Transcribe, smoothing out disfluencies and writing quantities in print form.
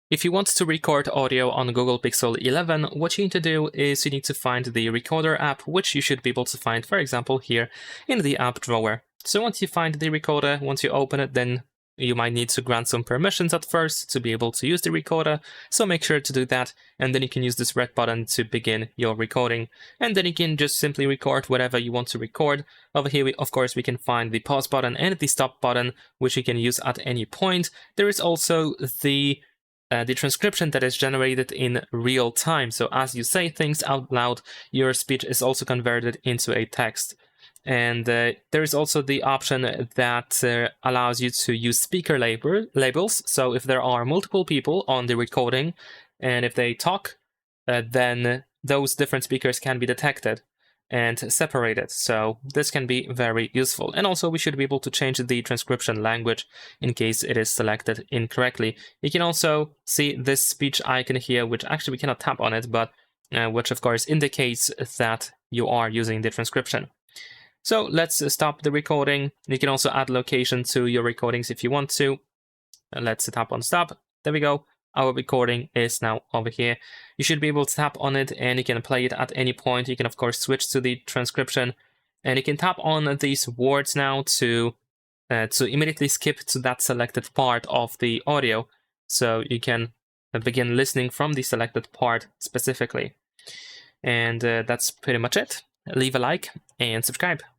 If you want to record audio on Google Pixel 11, what you need to do is you need to find the Recorder app, which you should be able to find, for example, here in the app drawer. So once you find the Recorder, once you open it, then you might need to grant some permissions at first to be able to use the Recorder, so make sure to do that, and then you can use this red button to begin your recording, and then you can just simply record whatever you want to record. Over here, of course, we can find the pause button and the stop button, which you can use at any point. There is also the transcription that is generated in real time. So as you say things out loud, your speech is also converted into a text. And there is also the option that allows you to use speaker labels. So if there are multiple people on the recording, and if they talk, then those different speakers can be detected and separated. So this can be very useful. And also we should be able to change the transcription language in case it is selected incorrectly. You can also see this speech icon here, which actually we cannot tap on it, but which of course indicates that you are using the transcription. So let's stop the recording. You can also add location to your recordings if you want to. Let's tap on stop. There we go. Our recording is now over here. You should be able to tap on it and you can play it at any point. You can of course switch to the transcription and you can tap on these words now to immediately skip to that selected part of the audio. So you can begin listening from the selected part specifically. And that's pretty much it. Leave a like and subscribe.